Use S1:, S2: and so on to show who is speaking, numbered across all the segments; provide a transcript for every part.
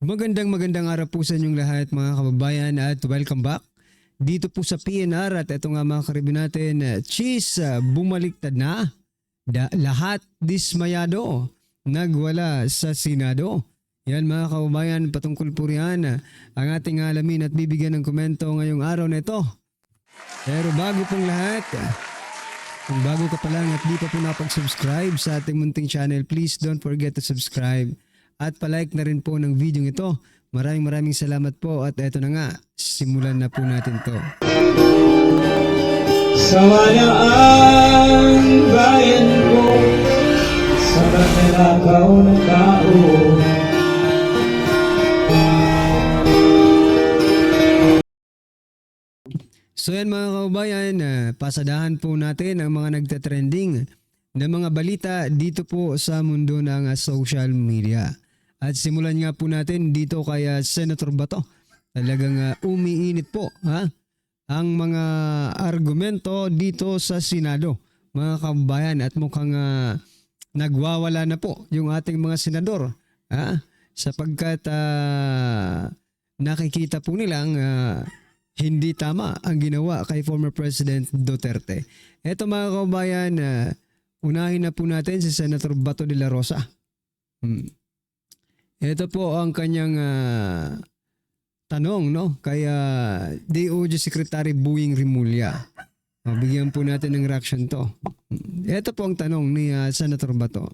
S1: Magandang araw po sa inyong lahat mga kababayan at welcome back dito po sa PNR at ito nga mga karibin natin, bumaliktad na, lahat dismayado, nagwala sa Senado. Yan mga kababayan, patungkol po riyan ang ating alamin at bibigyan ng komento ngayong araw na ito. Pero bago pong lahat, kung bago ka pa lang at di pa po napag-subscribe sa ating munting channel, please don't forget to subscribe at palike na rin po ng video ito. Maraming salamat po at eto na nga, simulan na po natin to.
S2: Sawa ang bayan ko sa pagnanakaw ng tao.
S1: So yan mga kababayan, pasadahan po natin ang mga nagtatrending na mga balita dito po sa mundo ng social media. At simulan nga po natin dito kay Senator Bato. Talagang umiinit po ang mga argumento dito sa Senado, mga kababayan, at mukhang nagwawala na po yung ating mga senador sapagkat nakikita po nilang hindi tama ang ginawa kay former President Duterte. Eto mga kababayan, unahin na po natin si Senator Bato de la Rosa. Ito po ang kanyang tanong kay DOJ Secretary Boying Rimulya. Bigyan po natin ng reaction to. Ito po ang tanong ni Senator Bato.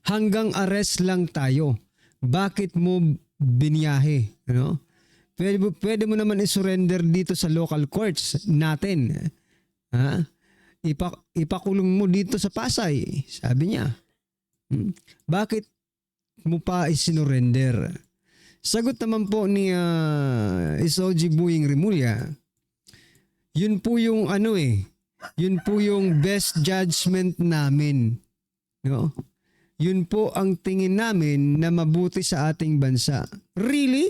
S1: Hanggang arrest lang tayo. Bakit mo biniyahe? Pwede mo naman i-surrender dito sa local courts natin. Ipakulong mo dito sa Pasay, sabi niya. Bakit mo pa isinurrender? Sagot naman po ni SOG Boying Rimulya, yun po yung yun po yung best judgment namin. Yun po ang tingin namin na mabuti sa ating bansa. Really?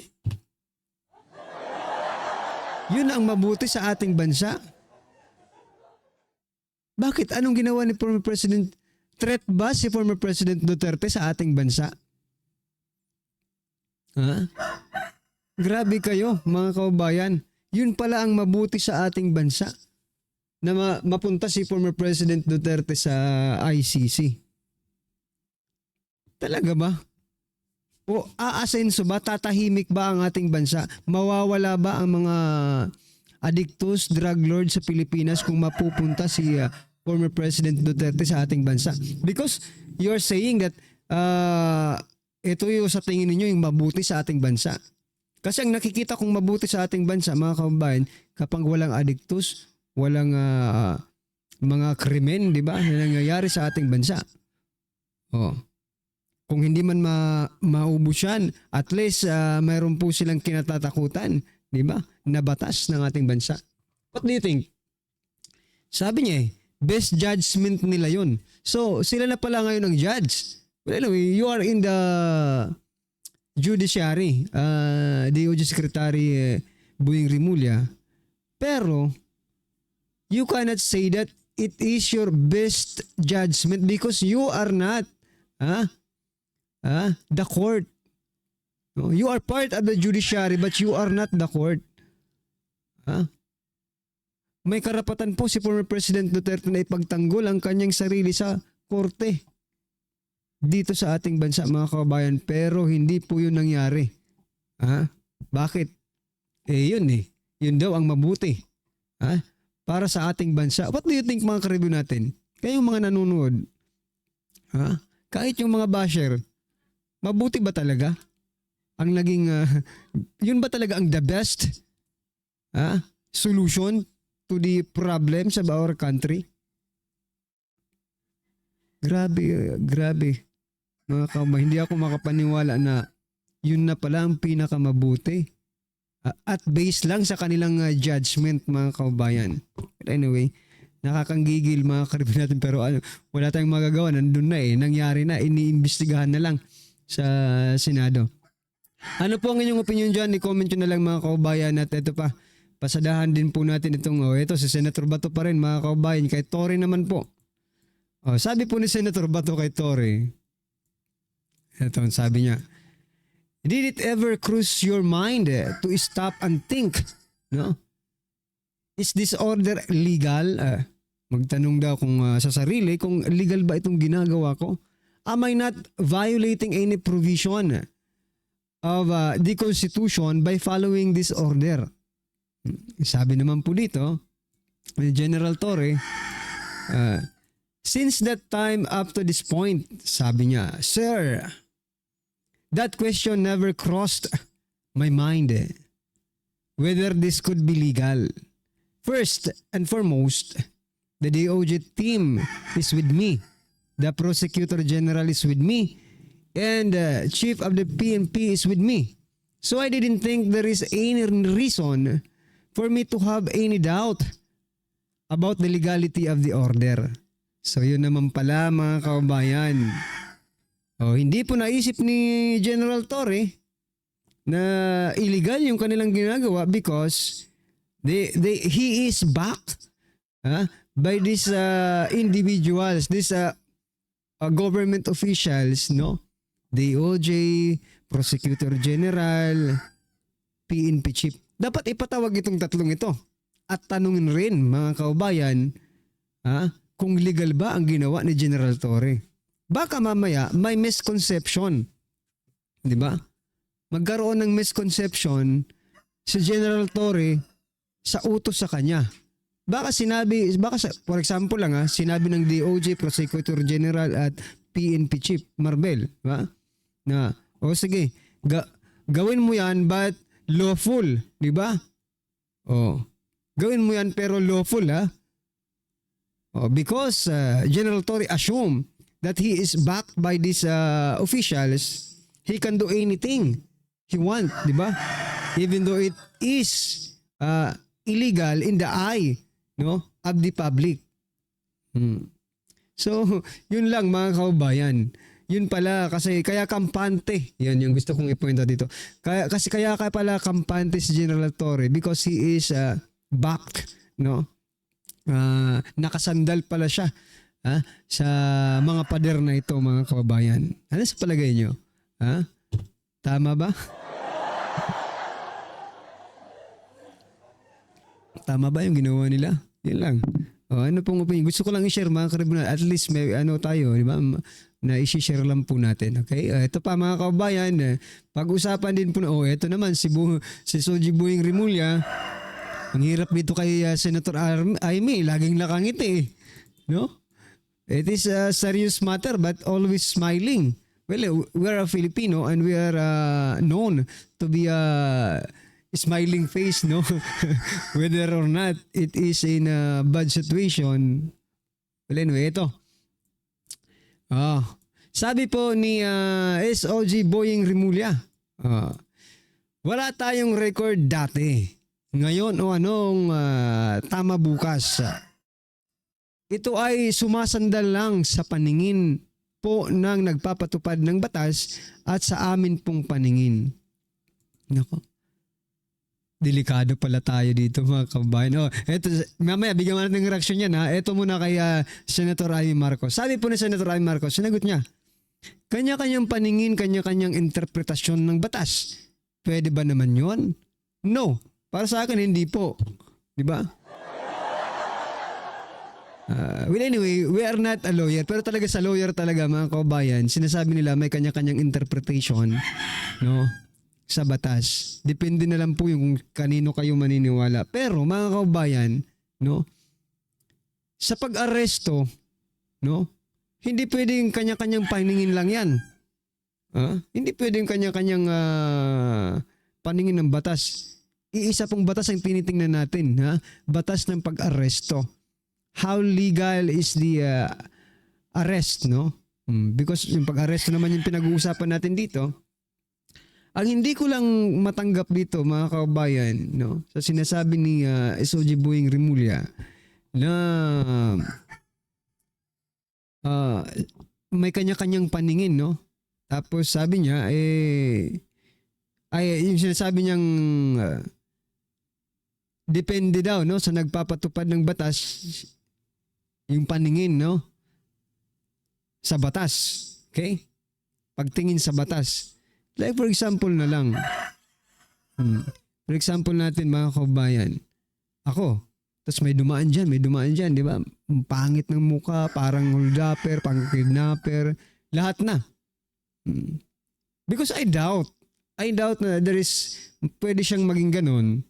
S1: Yun ang mabuti sa ating bansa? Bakit? Anong ginawa ni former President? Threat ba si former President Duterte sa ating bansa? Grabe kayo mga kababayan. Yun pala ang mabuti sa ating bansa na mapunta si former President Duterte sa ICC. Talaga ba? O aasenso ba? Tatahimik ba ang ating bansa? Mawawala ba ang mga addictus, drug lords sa Pilipinas kung mapupunta si former President Duterte sa ating bansa? Because you're saying that ito yung sa tingin ninyo yung mabuti sa ating bansa. Kasi ang nakikita kong mabuti sa ating bansa, mga kababayan, kapag walang addictus, walang mga krimen, di ba, na nangyayari sa ating bansa. Kung hindi man maubos yan, at least mayroon po silang kinatatakutan, di ba, na batas ng ating bansa. What do you think? Sabi niya best judgment nila yun. So, sila na pala ngayon ang judge. Well, anyway, you are in the judiciary, DOJ Secretary Boying Rimulya. Pero, you cannot say that it is your best judgment because you are not the court. You are part of the judiciary but you are not the court. May karapatan po si former President Duterte na ipagtanggol ang kanyang sarili sa korte dito sa ating bansa, mga kababayan, pero hindi po yun nangyari. Bakit? Yun yun daw ang mabuti para sa ating bansa. What do you think mga karibyo natin? Kayong mga nanonood, kahit yung mga basher, mabuti ba talaga ang naging yun ba talaga ang the best solution to the problems of our country? Grabe. Mga kababayan, hindi ako makapaniwala na yun na pala ang pinakamabuti. At based lang sa kanilang judgment, mga kababayan. But anyway, nakakanggigil mga karibin natin, pero wala tayong magagawa. Nandun na nangyari na, iniimbestigahan na lang sa Senado. Ano po ang inyong opinion dyan? I-comment nyo na lang mga kababayan. At ito pa, pasadahan din po natin itong, ito si Senator Bato pa rin mga kababayan. Kay Tory naman po. Sabi po ni Senator Bato kay Tory, ito ang sabi niya, Did it ever cross your mind to stop and think, no? Is this order legal? Magtanong daw kung sa sarili kung legal ba itong ginagawa ko? Am I not violating any provision of the Constitution by following this order? Sabi naman po dito, ni General Torre, since that time up to this point, sabi niya, Sir, that question never crossed my mind whether this could be legal. First and foremost, the DOJ team is with me. The Prosecutor General is with me. And Chief of the PNP is with me. So I didn't think there is any reason for me to have any doubt about the legality of the order. So yun naman pala mga kababayan. Hindi po naisip ni General Torre na illegal yung kanilang ginagawa because he is backed by these individuals, these government officials, no? DOJ, Prosecutor General, PNP Chief. Dapat ipatawag itong tatlong ito at tanungin rin mga kaubayan kung legal ba ang ginawa ni General Torre. Baka mamaya may misconception. Di ba? Magkaroon ng misconception si General Torre sa utos sa kanya. Baka for example lang sinabi ng DOJ, Prosecutor General at PNP Chief Marbel, ba? Na, sige, gawin mo yan but lawful, di ba? Gawin mo yan pero lawful, because General Torre assumed that he is backed by these officials, he can do anything he want, di ba? Even though it is illegal in the eye, no, of the public. So, yun lang mga kaubayan. Yun pala kasi kaya kampante. Yan yung gusto kong i-point out dito. Kaya pala kampante si General Torre because he is backed, no? Nakasandal pala siya sa mga pader na ito mga kababayan. Ano sa palagay nyo? Tama ba? Tama ba yung ginawa nila? Yan lang. Ano pong opinion? Gusto ko lang i-share mga karibunan. At least may tayo, di ba? Na i-share lang po natin. Okay? Ito pa mga kababayan. Pag-usapan din po na, ito naman si Soji Boying Rimulya. Ang hirap dito kay Senator Aimee. Laging nakangiti. No? It is a serious matter but always smiling. Well, we're a Filipino and we are known to be a smiling face, no? Whether or not it is in a bad situation. Well, anyway, ito. Sabi po ni SOG Boying Rimulya, wala tayong record dati. Ngayon anong tama bukas. Ito ay sumasandal lang sa paningin po ng nagpapatupad ng batas at sa amin pong paningin. Nako. Delikado pala tayo dito mga kababayan. Eto, mamaya bigyan natin ng reaksyon yan Ito muna kay Senator Amy Marcos. Sabi po ni Senator Amy Marcos, sinagot niya, kanya-kanyang paningin, kanya-kanyang interpretasyon ng batas. Pwede ba naman yon? No. Para sa akin, hindi po. Di ba? Well anyway, we are not a lawyer pero talaga sa lawyer talaga mga kababayan, sinasabi nila may kanya-kanyang interpretation, no, sa batas. Depende na lang po yung kanino kayo maniniwala. Pero mga kababayan, no, sa pag-aresto, no, hindi pwedeng kanya-kanyang paningin lang yan. Hindi pwedeng kanya-kanyang paningin ng batas. Iisa pong batas ang tinitingnan natin, batas ng pag-aresto. How legal is the arrest, no? Because yung pag-aresto naman yung pinag-uusapan natin dito. Ang hindi ko lang matanggap dito, mga kababayan, no, sa sinasabi ni SOG Boying Rimulya na may kanya-kanyang paningin, no? Tapos sabi niya, yung sinasabi niyang depende daw, no, sa nagpapatupad ng batas yung paningin, no, sa batas. Okay? Pagtingin sa batas. Like for example na lang. For example natin mga kababayan. Ako, tapos may dumaan dyan, di ba? Ang pangit ng muka, parang holdupper, pang kidnapper, lahat na. Because I doubt na pwede siyang maging ganun.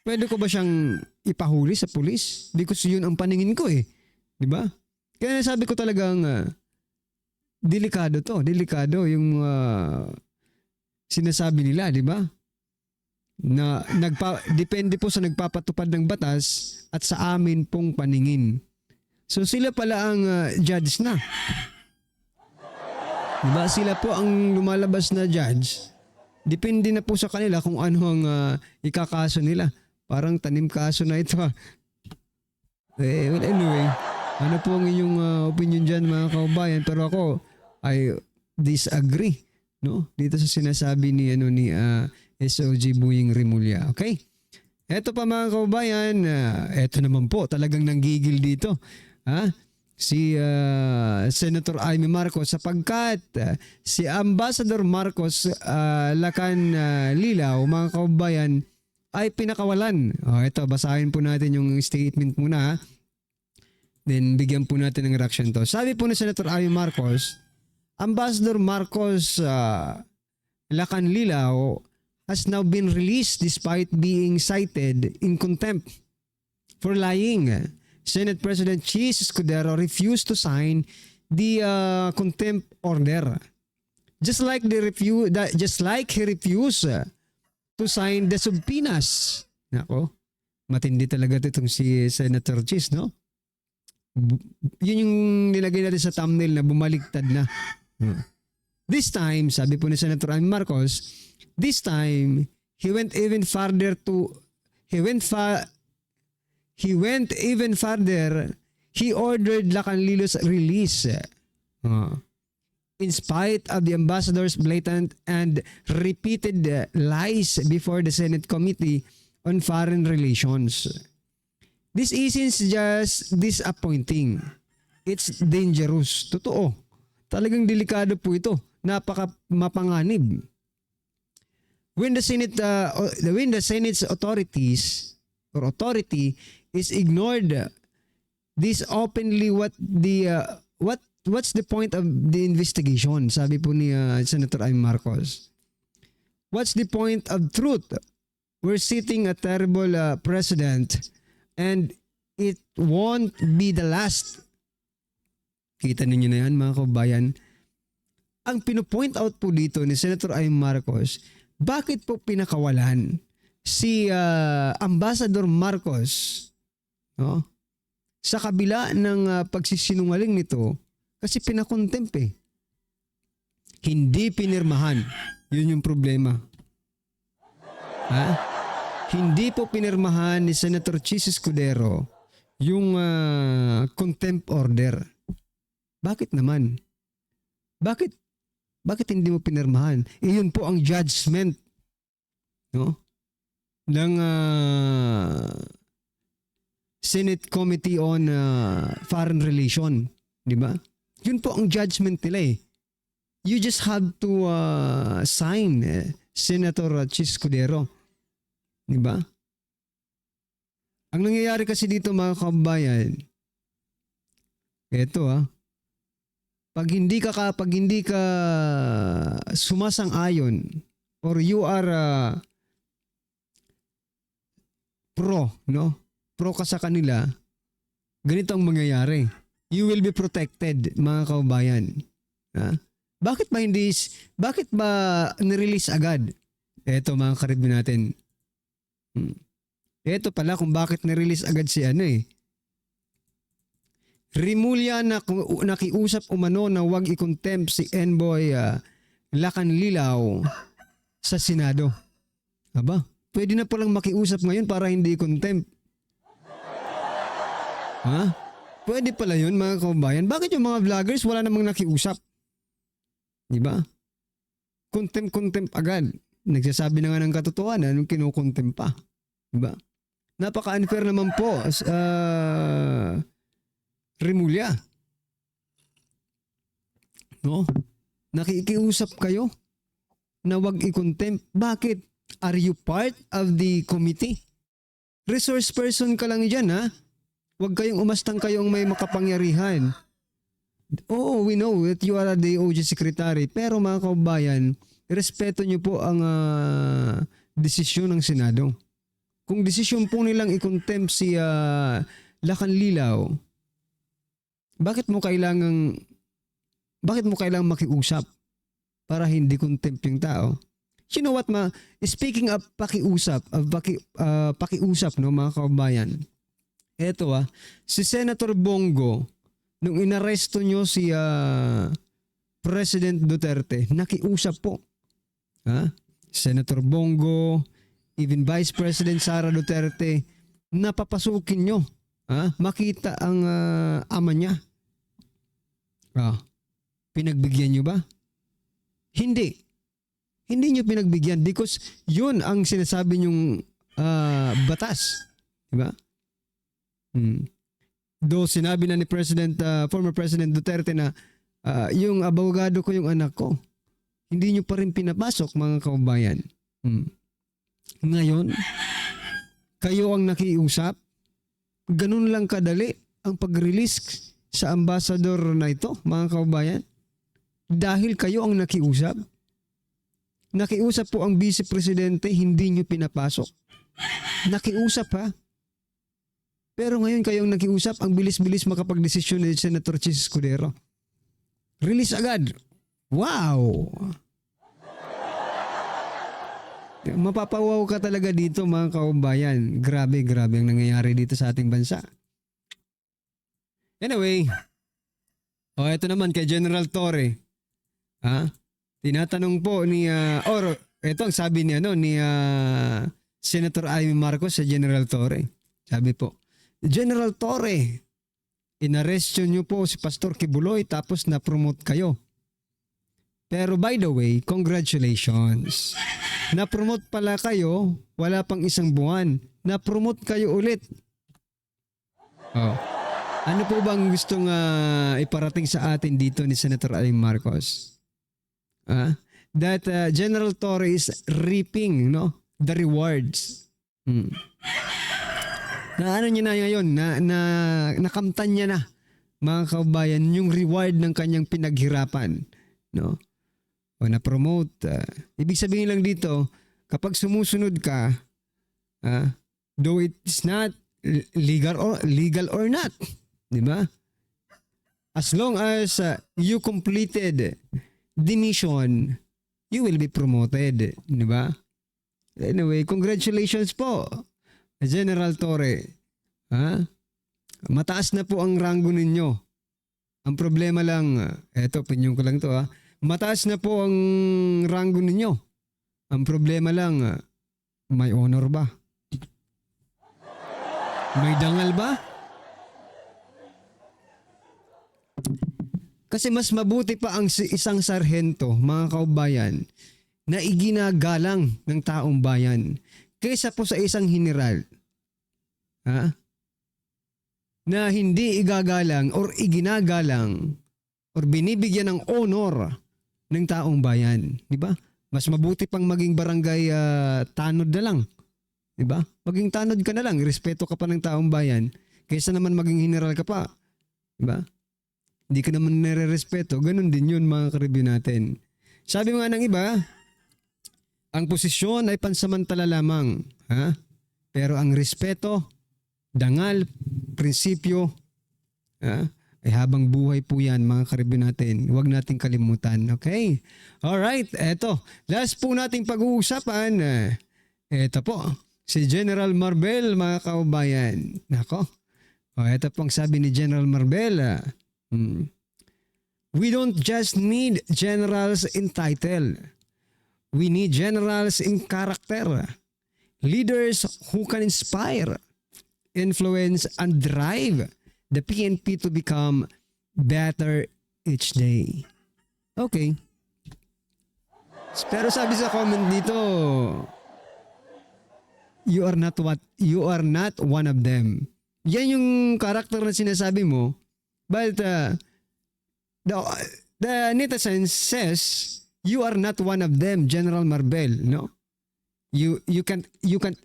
S1: Pwede ko ba siyang ipahuli sa pulis? Because yun ang paningin ko eh. Di ba? Kaya sabi ko talagang delikado yung sinasabi nila, di ba? Na depende po sa nagpapatupad ng batas at sa amin pong paningin. So sila pala ang judge na. Diba? Sila po ang lumalabas na judge. Depende na po sa kanila kung ano ang ikakaso nila. Parang tanim kaso na ito. Well, anyway, ano po ang inyong opinion dyan mga kaubayan? Pero ako, I disagree, no? Dito sa sinasabi ni SOG Buying Rimulya. Okay? Eto pa mga kaubayan, eto naman po, talagang nanggigil dito. Si Senator Amy Marcos sapagkat si Ambassador Marcos Lacan Lilaw, mga kaubayan, ay pinakawalan. Ito, basahin po natin yung statement muna. Then bigyan po natin ng reaction to. Sabi po ni Senator Amy Marcos, Ambassador Marcos Lacan Lilaw has now been released despite being cited in contempt for lying. Senate President Chis Escudero refused to sign the contempt order. Just like he refused to sign the subpoenas. Nako, matindi talaga itong si Senator Chis, no? Yun yung nilagay natin sa thumbnail na bumaliktad na. This time, sabi po ni Senator Amy Marcos, this time, he went even farther. He ordered Lacan Lilo's release. In spite of the ambassador's blatant and repeated lies before the Senate Committee on Foreign Relations. This isn't just disappointing. It's dangerous. Totoo. Talagang delikado po ito. Mapanganib. When the Senate's authority is ignored this openly, what's the point of the investigation? Sabi po ni Senator Amy Marcos. What's the point of truth? We're setting a terrible precedent and it won't be the last. Kita ninyo na yan mga kabayan. Ang pinopoint out po dito ni Senator Amy Marcos, bakit po pinakawalan si Ambassador Marcos, no? Sa kabila ng pagsisinungaling nito, kasi pinakontempt eh. Hindi pinirmahan. Yun yung problema. Hindi po pinirmahan ni Senator Chis Escudero yung contempt order. Bakit naman? Bakit hindi mo pinirmahan? Yun po ang judgment, no? Ng Senate Committee on Foreign Relation, di ba? Yun po ang judgment nila eh. You just have to sign Senator Chis Escudero, di ba? Ang nangyayari kasi dito mga kababayan, eto pag hindi ka sumasang-ayon or you are pro ka sa kanila, ganito ang mangyayari. You will be protected, mga kaubayan. Bakit ba nirelease agad? Eto mga karibin natin. Eto pala kung bakit nirelease agad si Rimulya na nakiusap umano na wag i-contempt si Envoy Lacan Lilaw sa Senado. Aba, pwede na palang makiusap ngayon para hindi i-contempt. Pwede pala yun mga kababayan. Bakit yung mga vloggers wala namang nakiusap? Diba? Contempt agad. Nagsasabi na nga ng katotohanan, anong kinukontempt pa. Diba? Napaka-unfair naman po Rimulya. No? Nakikiusap kayo na wag i-contempt. Bakit? Are you part of the committee? Resource person ka lang dyan, ha? Huwag kayong umastang kayong may makapangyarihan. Oo, we know that you are the OG secretary. Pero mga kababayan, respeto nyo po ang desisyon ng Senado. Kung desisyon po nilang i-contempt si Lacanlilaw, bakit mo kailangang makiusap para hindi contempt yung tao? You know what, speaking of pakiusap, no mga kababayan, eto si Senator Bongo, nung inaresto nyo si President Duterte, nakiusap po. Senator Bongo, even Vice President Sara Duterte, napapasukin nyo. Makita ang ama niya. Pinagbigyan nyo ba? Hindi. Hindi nyo pinagbigyan because yun ang sinasabi nyong batas. Diba? Though sinabi na ni former President Duterte na yung abogado ko yung anak ko, hindi nyo pa rin pinapasok mga kababayan. Ngayon, kayo ang nakiusap, ganun lang kadali ang pag-release sa ambassador na ito mga kababayan. Dahil kayo ang nakiusap. Nakiusap po ang Vice Presidente, hindi nyo pinapasok. Nakiusap Pero ngayon kayong nakiusap, ang bilis-bilis makapag-desisyon ni Senator Chis Escudero. Release agad. Wow! Mapapawaw ka talaga dito mga kababayan. Grabe ang nangyayari dito sa ating bansa. Anyway, ito naman kay General Torre. Tinatanong po ni ito ang sabi ni Senator Amy Marcos sa General Torre. Sabi po, General Torre, inarestyo niyo po si Pastor Kibuloy tapos na-promote kayo. Pero by the way, congratulations. Na-promote pala kayo, wala pang isang buwan. Na-promote kayo ulit. Ano po bang gustong iparating sa atin dito ni Senator Amy Marcos? That General Torre is reaping the rewards. Na ano niya na ngayon, nakamtan niya na mga kababayan yung reward ng kanyang pinaghirapan. O na-promote. Ibig sabihin lang dito, kapag sumusunod ka, though it's not legal or not, di ba? As long as you completed the mission, you will be promoted, di ba? Anyway, congratulations po, General Torre. Mataas na po ang ranggo ninyo. Ang problema lang, opinion ko lang to mataas na po ang ranggo ninyo. Ang problema lang, may honor ba? May dangal ba? Kasi mas mabuti pa ang isang sarhento, mga kaubayan, na iginagalang ng taong bayan kaysa po sa isang general. Na hindi igagalang or iginagalang or binibigyan ng honor ng taong bayan. Diba? Mas mabuti pang maging barangay tanod na lang. Diba? Maging tanod ka na lang, respeto ka pa ng taong bayan kaysa naman maging general ka pa. Diba? Hindi ka naman nire-respeto. Ganun din yun mga ka-review natin. Sabi nga ng iba, ang posisyon ay pansamantala lamang. Pero ang respeto, dangal, prinsipyo, ay habang buhay po yan mga ka-review natin. Huwag nating kalimutan. Okay? Alright, eto. Last po nating pag-uusapan. Eto po, si General Marbel mga kaubayan. Nako. Eto pong sabi ni General Marbel. We don't just need generals in title. We need generals in character. Leaders who can inspire, influence, and drive the PNP to become better each day. Okay. Pero sabi sa comment dito, you are not one of them. Yan yung character na sinasabi mo. But the netizen says You are not one of them, General Marbel, no? You can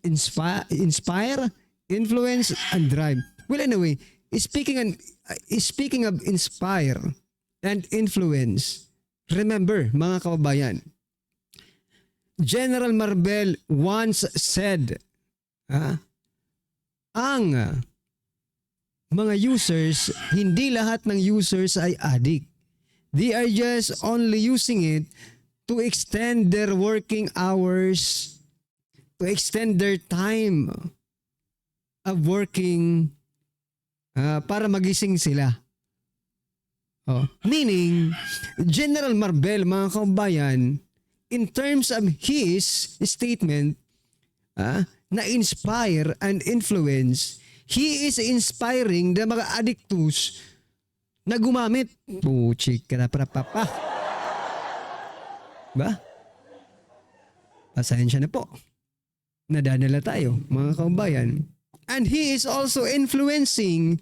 S1: inspire, influence, and drive. Well, anyway, speaking of inspire and influence, remember, mga kababayan, General Marbel once said, ang mga users, hindi lahat ng users ay addict. They are just only using it to extend their working hours, to extend their time of working para magising sila. Meaning, General Marbel, mga kababayan, in terms of his statement, na inspire and influence, he is inspiring the mga addictus na gumamit. Puchik ka na papa. Ba? Pasensya na po. Nadadala tayo, mga kababayan. And he is also influencing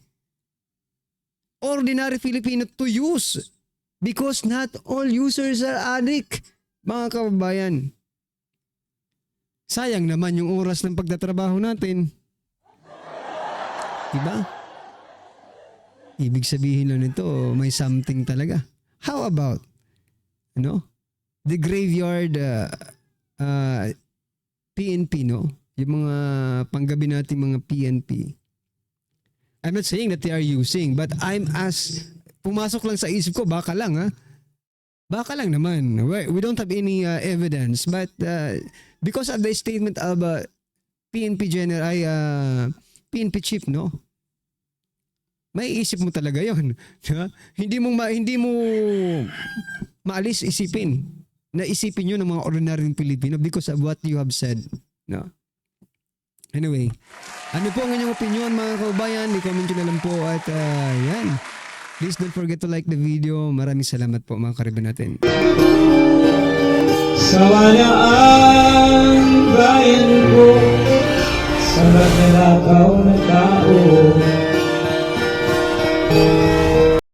S1: ordinary Filipino to use, because not all users are addict, mga kababayan. Sayang naman yung oras ng pagtatrabaho natin. Diba? Ibig sabihin lang nito, may something talaga. How about, the graveyard PNP, no? Yung mga panggabi nating mga PNP. I'm not saying that they are using, but pumasok lang sa isip ko, baka lang, ha? Baka lang naman. We don't have any evidence, but because of the statement of PNP General, PNP Chief, no? May isip mo talaga yon. Hindi mo maalis isipin na isipin yun ng mga ordinaryong Pilipino because of what you have said. No? Anyway, ano po ang inyong opinion, mga kababayan? I-comment nyo na lang po at yan. Please don't forget to like the video. Maraming salamat po, mga kariban natin.
S2: Sawala ang bayan ko sa magnanakaw na tao.